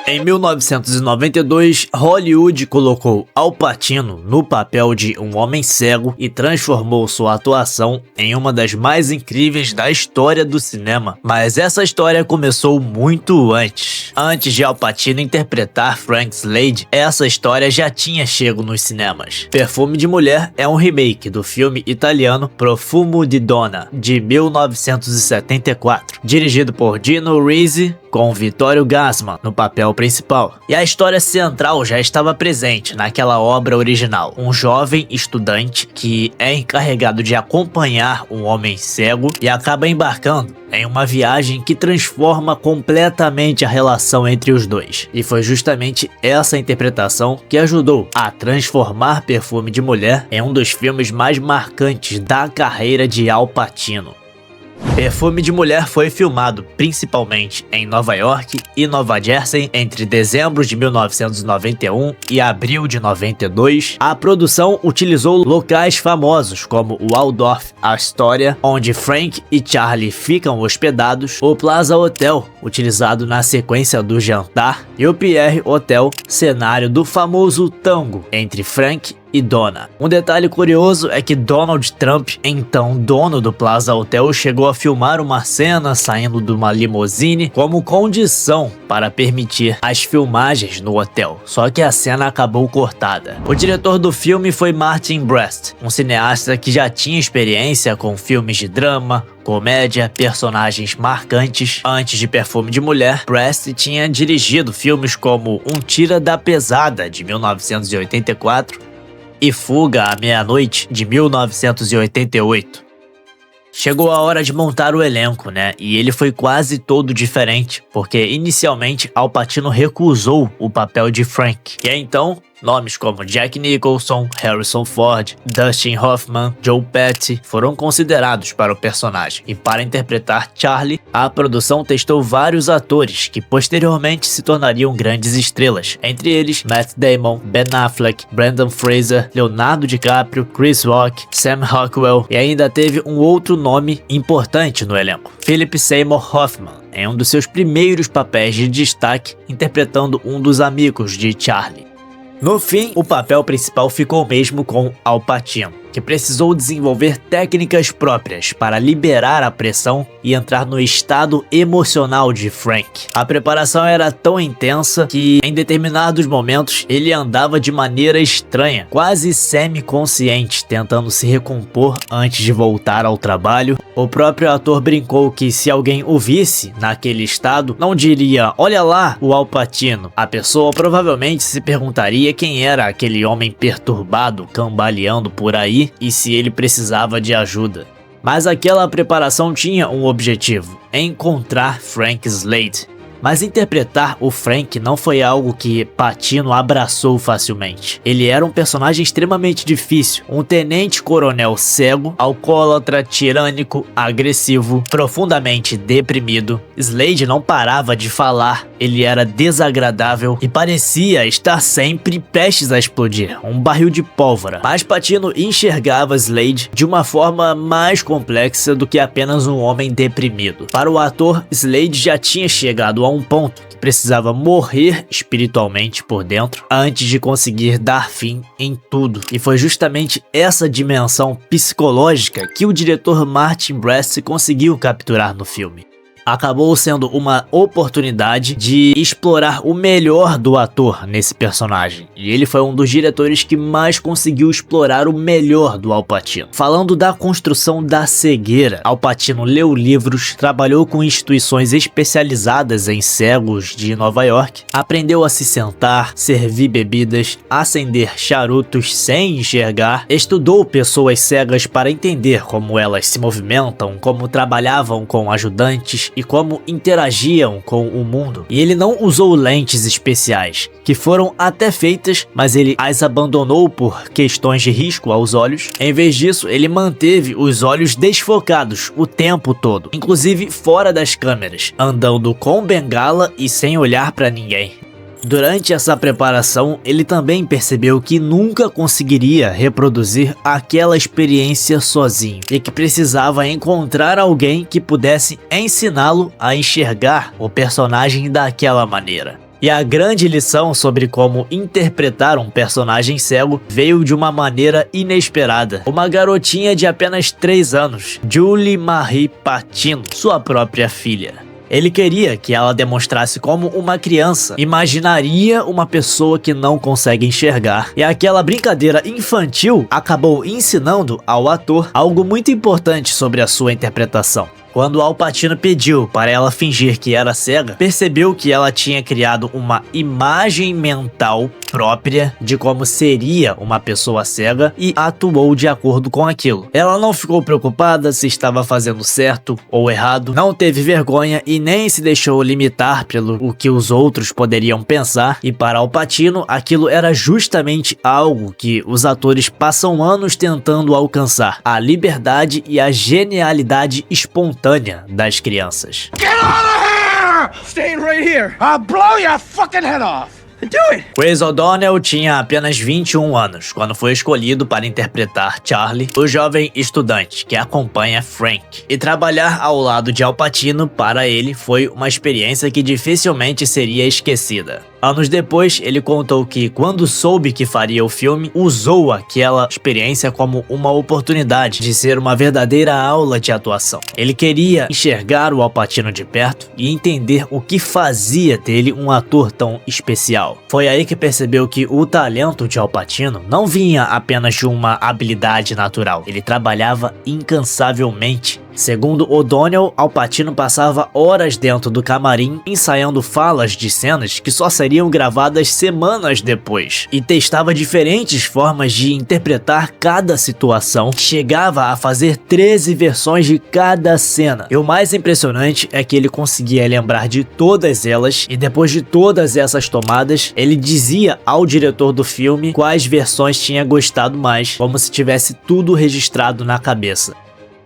Em 1992, Hollywood colocou Al Pacino no papel de um homem cego e transformou sua atuação em uma das mais incríveis da história do cinema. Mas essa história começou muito antes. Antes de Al Pacino interpretar Frank Slade, essa história já tinha chego nos cinemas. Perfume de Mulher é um remake do filme italiano Profumo di Donna, de 1974, dirigido por Gino Risi, com Vittorio Gassman no papel principal. E a história central já estava presente naquela obra original. Um jovem estudante que é encarregado de acompanhar um homem cego e acaba embarcando em uma viagem que transforma completamente a relação entre os dois. E foi justamente essa interpretação que ajudou a transformar Perfume de Mulher em um dos filmes mais marcantes da carreira de Al Pacino. Perfume de Mulher foi filmado principalmente em Nova York e Nova Jersey entre dezembro de 1991 e abril de 92. A produção utilizou locais famosos como o Waldorf Astoria, onde Frank e Charlie ficam hospedados, o Plaza Hotel, utilizado na sequência do jantar, e o Pierre Hotel, cenário do famoso tango entre Frank e Donna. Um detalhe curioso é que Donald Trump, então dono do Plaza Hotel, chegou a filmar uma cena saindo de uma limusine como condição para permitir as filmagens no hotel, só que a cena acabou cortada. O diretor do filme foi Martin Brest, um cineasta que já tinha experiência com filmes de drama, comédia, personagens marcantes. Antes de Perfume de Mulher, Brest tinha dirigido filmes como Um Tira da Pesada, de 1984, e Fuga à Meia-Noite, de 1988. Chegou a hora de montar o elenco, né? E ele foi quase todo diferente, porque inicialmente Al Pacino recusou o papel de Frank, e então nomes como Jack Nicholson, Harrison Ford, Dustin Hoffman, Joe Pesci foram considerados para o personagem. E para interpretar Charlie, a produção testou vários atores que posteriormente se tornariam grandes estrelas, entre eles Matt Damon, Ben Affleck, Brendan Fraser, Leonardo DiCaprio, Chris Rock, Sam Rockwell, e ainda teve um outro nome importante no elenco, Philip Seymour Hoffman, em um dos seus primeiros papéis de destaque, interpretando um dos amigos de Charlie. No fim, o papel principal ficou mesmo com Al Pacino, que precisou desenvolver técnicas próprias para liberar a pressão e entrar no estado emocional de Frank. A preparação era tão intensa que, em determinados momentos, ele andava de maneira estranha, quase semi-consciente, tentando se recompor antes de voltar ao trabalho. O próprio ator brincou que se alguém o visse naquele estado, não diria "olha lá, o Al Pacino". A pessoa provavelmente se perguntaria quem era aquele homem perturbado, cambaleando por aí, e se ele precisava de ajuda. Mas aquela preparação tinha um objetivo: encontrar Frank Slade. Mas interpretar o Frank não foi algo que Pacino abraçou facilmente. Ele era um personagem extremamente difícil, um tenente-coronel cego, alcoólatra, tirânico, agressivo, profundamente deprimido. Slade não parava de falar, ele era desagradável e parecia estar sempre prestes a explodir, um barril de pólvora. Mas Pacino enxergava Slade de uma forma mais complexa do que apenas um homem deprimido. Para o ator, Slade já tinha chegado a um ponto que precisava morrer espiritualmente por dentro antes de conseguir dar fim em tudo. E foi justamente essa dimensão psicológica que o diretor Martin Brest conseguiu capturar no filme. Acabou sendo uma oportunidade de explorar o melhor do ator nesse personagem, e ele foi um dos diretores que mais conseguiu explorar o melhor do Al Pacino. Falando da construção da cegueira, Al Pacino leu livros, trabalhou com instituições especializadas em cegos de Nova York, aprendeu a se sentar, servir bebidas, acender charutos sem enxergar, estudou pessoas cegas para entender como elas se movimentam, como trabalhavam com ajudantes e como interagiam com o mundo. E ele não usou lentes especiais, que foram até feitas, mas ele as abandonou por questões de risco aos olhos. Em vez disso, ele manteve os olhos desfocados o tempo todo, inclusive fora das câmeras, andando com bengala e sem olhar para ninguém. Durante essa preparação, ele também percebeu que nunca conseguiria reproduzir aquela experiência sozinho e que precisava encontrar alguém que pudesse ensiná-lo a enxergar o personagem daquela maneira. E a grande lição sobre como interpretar um personagem cego veio de uma maneira inesperada. Uma garotinha de apenas 3 anos, Julie Marie Patino, sua própria filha. Ele queria que ela demonstrasse como uma criança imaginaria uma pessoa que não consegue enxergar. E aquela brincadeira infantil acabou ensinando ao ator algo muito importante sobre a sua interpretação. Quando Al Pacino pediu para ela fingir que era cega, percebeu que ela tinha criado uma imagem mental própria de como seria uma pessoa cega e atuou de acordo com aquilo. Ela não ficou preocupada se estava fazendo certo ou errado, não teve vergonha e nem se deixou limitar pelo o que os outros poderiam pensar, e para Al Pacino aquilo era justamente algo que os atores passam anos tentando alcançar: a liberdade e a genialidade espontânea das crianças. Get out of here! Staying right here. I'll blow your fucking head off. Do it. Chris O'Donnell tinha apenas 21 anos quando foi escolhido para interpretar Charlie, o jovem estudante que acompanha Frank. E trabalhar ao lado de Al Pacino para ele foi uma experiência que dificilmente seria esquecida. Anos depois, ele contou que, quando soube que faria o filme, usou aquela experiência como uma oportunidade de ser uma verdadeira aula de atuação. Ele queria enxergar o Al Pacino de perto e entender o que fazia dele um ator tão especial. Foi aí que percebeu que o talento de Al Pacino não vinha apenas de uma habilidade natural. Ele trabalhava incansavelmente. Segundo O'Donnell, Al Pacino passava horas dentro do camarim ensaiando falas de cenas que só seriam gravadas semanas depois, e testava diferentes formas de interpretar cada situação. Chegava a fazer 13 versões de cada cena. E o mais impressionante é que ele conseguia lembrar de todas elas, e depois de todas essas tomadas, ele dizia ao diretor do filme quais versões tinha gostado mais, como se tivesse tudo registrado na cabeça.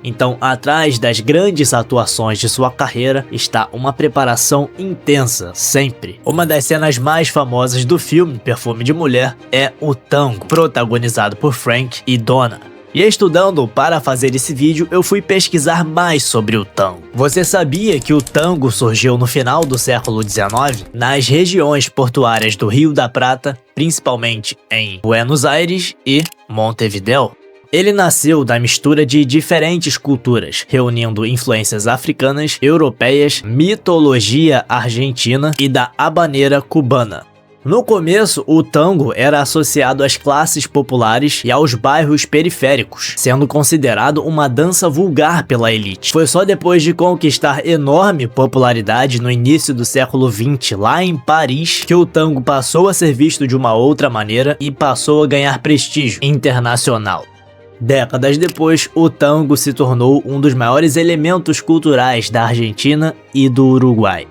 Então, atrás das grandes atuações de sua carreira está uma preparação intensa, sempre. Uma das cenas mais famosas do filme Perfume de Mulher é o tango, protagonizado por Frank e Donna. E estudando para fazer esse vídeo, eu fui pesquisar mais sobre o tango. Você sabia que o tango surgiu no final do século XIX? Nas regiões portuárias do Rio da Prata, principalmente em Buenos Aires e Montevideo? Ele nasceu da mistura de diferentes culturas, reunindo influências africanas, europeias, mitologia argentina e da habaneira cubana. No começo, o tango era associado às classes populares e aos bairros periféricos, sendo considerado uma dança vulgar pela elite. Foi só depois de conquistar enorme popularidade no início do século XX, lá em Paris, que o tango passou a ser visto de uma outra maneira e passou a ganhar prestígio internacional. Décadas depois, o tango se tornou um dos maiores elementos culturais da Argentina e do Uruguai.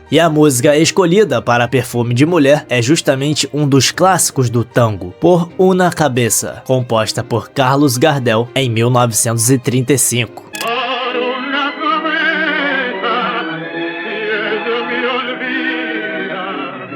E a música escolhida para Perfume de Mulher é justamente um dos clássicos do tango, Por Una Cabeça, composta por Carlos Gardel em 1935.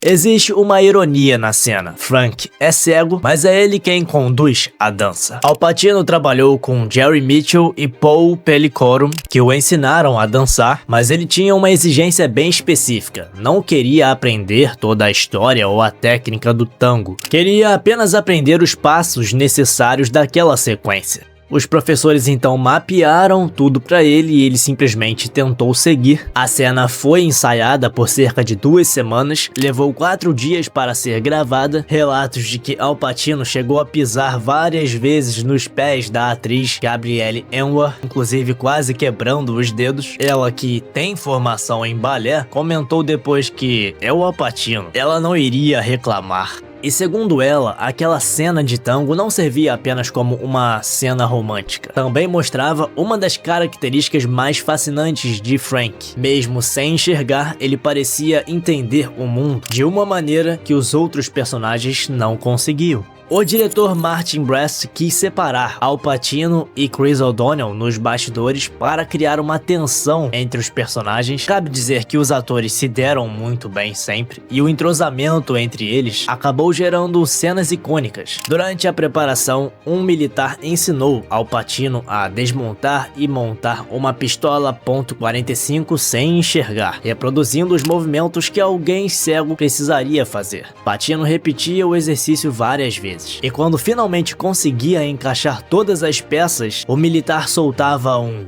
Existe uma ironia na cena. Frank é cego, mas é ele quem conduz a dança. Al Pacino trabalhou com Jerry Mitchell e Paul Pellicorum, que o ensinaram a dançar, mas ele tinha uma exigência bem específica. Não queria aprender toda a história ou a técnica do tango. Queria apenas aprender os passos necessários daquela sequência. Os professores então mapearam tudo para ele e ele simplesmente tentou seguir. A cena foi ensaiada por cerca de 2 semanas, levou 4 dias para ser gravada. Relatos de que Al Pacino chegou a pisar várias vezes nos pés da atriz Gabrielle Anwar, inclusive quase quebrando os dedos. Ela, que tem formação em balé, comentou depois que é o Al Pacino, ela não iria reclamar. E segundo ela, aquela cena de tango não servia apenas como uma cena romântica. Também mostrava uma das características mais fascinantes de Frank. Mesmo sem enxergar, ele parecia entender o mundo de uma maneira que os outros personagens não conseguiam. O diretor Martin Brest quis separar Al Pacino e Chris O'Donnell nos bastidores para criar uma tensão entre os personagens. Cabe dizer que os atores se deram muito bem sempre, e o entrosamento entre eles acabou gerando cenas icônicas. Durante a preparação, um militar ensinou Al Pacino a desmontar e montar uma pistola .45 sem enxergar, reproduzindo os movimentos que alguém cego precisaria fazer. Pacino repetia o exercício várias vezes. E quando finalmente conseguia encaixar todas as peças, o militar soltava um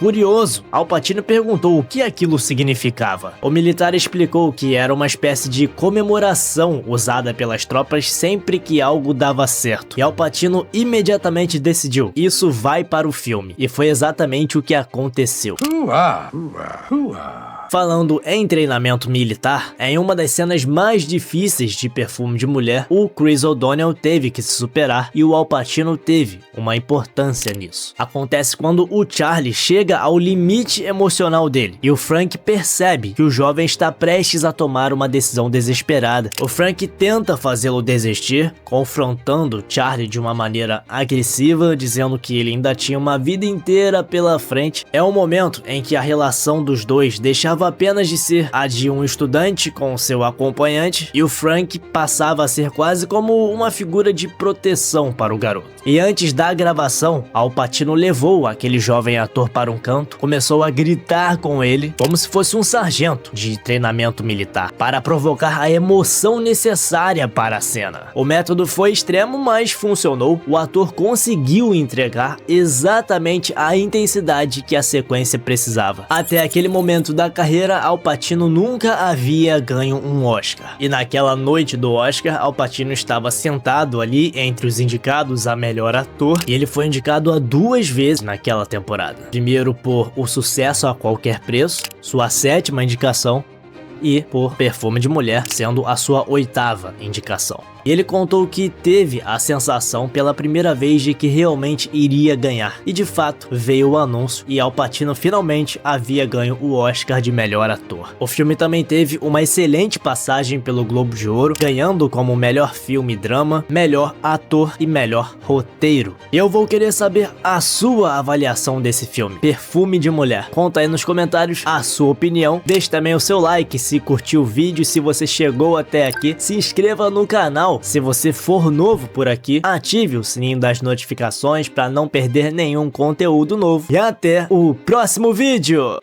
Curioso, Al Pacino perguntou o que aquilo significava. O militar explicou que era uma espécie de comemoração usada pelas tropas sempre que algo dava certo. E Al Pacino imediatamente decidiu: isso vai para o filme. E foi exatamente o que aconteceu. Falando em treinamento militar, em uma das cenas mais difíceis de Perfume de Mulher, o Chris O'Donnell teve que se superar e o Al Pacino teve uma importância nisso. Acontece quando o Charlie chega ao limite emocional dele e o Frank percebe que o jovem está prestes a tomar uma decisão desesperada. O Frank tenta fazê-lo desistir, confrontando Charlie de uma maneira agressiva, dizendo que ele ainda tinha uma vida inteira pela frente. É um momento em que a relação dos dois deixava apenas de ser a de um estudante com seu acompanhante e o Frank passava a ser quase como uma figura de proteção para o garoto. E antes da gravação, Al Pacino levou aquele jovem ator para um canto, começou a gritar com ele como se fosse um sargento de treinamento militar, para provocar a emoção necessária para a cena. O método foi extremo, mas funcionou. O ator conseguiu entregar exatamente a intensidade que a sequência precisava. Até aquele momento da carreira, Al Pacino nunca havia ganho um Oscar. E naquela noite do Oscar, Al Pacino estava sentado ali entre os indicados a melhor ator, e ele foi indicado a 2 vezes naquela temporada. Primeiro por O Sucesso a Qualquer Preço, sua 7ª indicação, e por Perfume de Mulher, sendo a sua 8ª indicação. E ele contou que teve a sensação pela primeira vez de que realmente iria ganhar. E de fato, veio o anúncio e Al Pacino finalmente havia ganho o Oscar de melhor ator. O filme também teve uma excelente passagem pelo Globo de Ouro, ganhando como melhor filme drama, melhor ator e melhor roteiro. Eu vou querer saber a sua avaliação desse filme, Perfume de Mulher. Conta aí nos comentários a sua opinião, deixe também o seu like se curtiu o vídeo, se você chegou até aqui, se inscreva no canal. Se você for novo por aqui, ative o sininho das notificações para não perder nenhum conteúdo novo. E até o próximo vídeo!